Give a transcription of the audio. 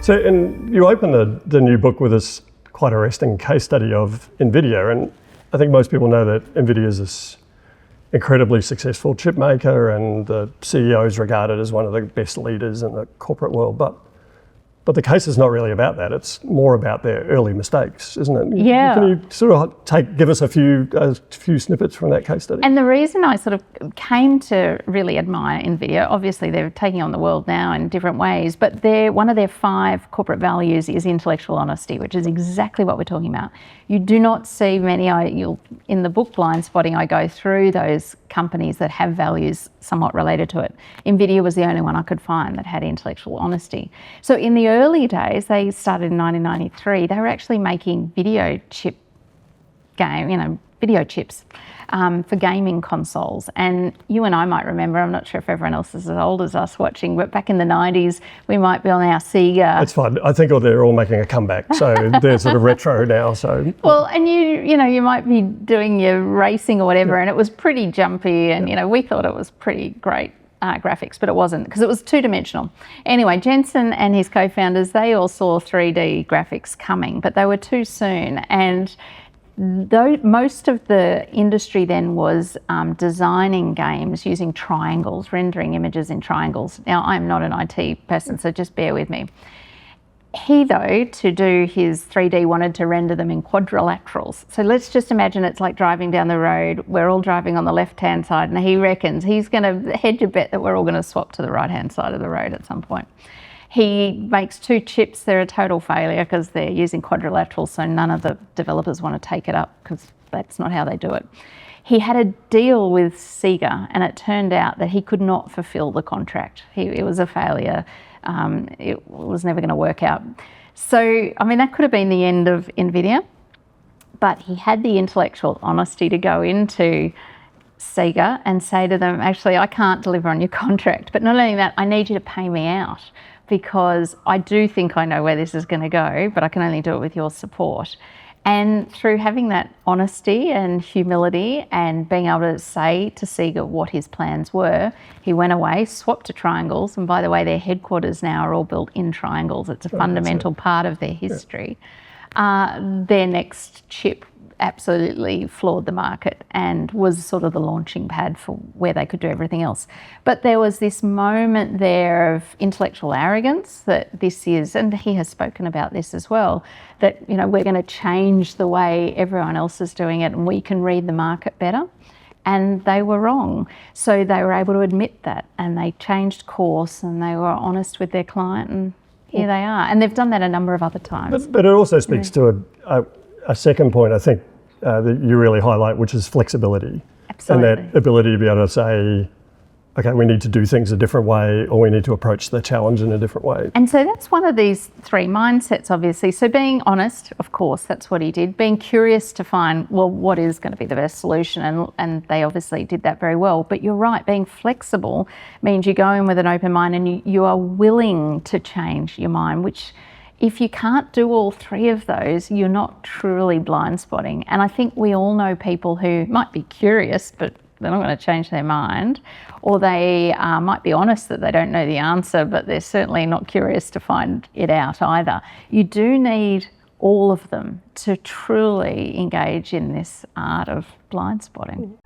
So, and you open the new book with this quite arresting case study of NVIDIA, and I think most people know that NVIDIA is this incredibly successful chip maker, and the CEO is regarded as one of the best leaders in the corporate world. But the case is not really about that. It's more about their early mistakes, isn't it? Yeah. Can you sort of give us a few snippets from that case study? And the reason I sort of came to really admire NVIDIA, obviously they're taking on the world now in different ways, but one of their 5 corporate values is intellectual honesty, which is exactly what we're talking about. You do not see many, in the book Blind Spotting, I go through those companies that have values somewhat related to it. NVIDIA was the only one I could find that had intellectual honesty. So in the early days, they started in 1993, they were actually making video chips for gaming consoles. And you and I might remember, I'm not sure if everyone else is as old as us watching, but back in the 90s, we might be on our Sega. It's fine. I think they're all making a comeback, so they're sort of retro now. So well, and you might be doing your racing or whatever, and it was pretty jumpy, and we thought it was pretty great graphics, but it wasn't, because it was two-dimensional. Anyway, Jensen and his co-founders, they all saw 3D graphics coming, but they were too soon. And though most of the industry then was designing games using triangles, rendering images in triangles. Now, I'm not an IT person, so just bear with me. He, though, to do his 3D, wanted to render them in quadrilaterals. So let's just imagine it's like driving down the road. We're all driving on the left-hand side, and he reckons he's going to hedge a bet that we're all going to swap to the right-hand side of the road at some point. He makes 2 chips. They're a total failure because they're using quadrilaterals, so none of the developers want to take it up because that's not how they do it. He had a deal with Sega, and it turned out that he could not fulfill the contract. It was a failure. It was never going to work out. So, I mean, that could have been the end of NVIDIA, but he had the intellectual honesty to go into Sega and say to them, actually, I can't deliver on your contract, but not only that, I need you to pay me out, because I do think I know where this is going to go, but I can only do it with your support. And through having that honesty and humility and being able to say to Sega what his plans were, he went away, swapped to triangles, and by the way, their headquarters now are all built in triangles. It's a fundamental part of their history. Their next chip absolutely floored the market and was sort of the launching pad for where they could do everything else. But there was this moment there of intellectual arrogance that this is, and he has spoken about this as well, that we're going to change the way everyone else is doing it and we can read the market better. And they were wrong. So they were able to admit that, and they changed course, and they were honest with their client, and here they are. And they've done that a number of other times. But it also speaks to a second point, I think, that you really highlight, which is flexibility. Absolutely. And that ability to be able to say, okay, we need to do things a different way, or we need to approach the challenge in a different way. And so that's one of these 3 mindsets, obviously. So being honest, of course, that's what he did. Being curious to find, well, what is going to be the best solution? And they obviously did that very well. But you're right, being flexible means you go in with an open mind and you are willing to change your mind, which if you can't do all 3 of those, you're not truly blind spotting. And I think we all know people who might be curious, but they're not going to change their mind, or they might be honest that they don't know the answer, but they're certainly not curious to find it out either. You do need all of them to truly engage in this art of blind spotting.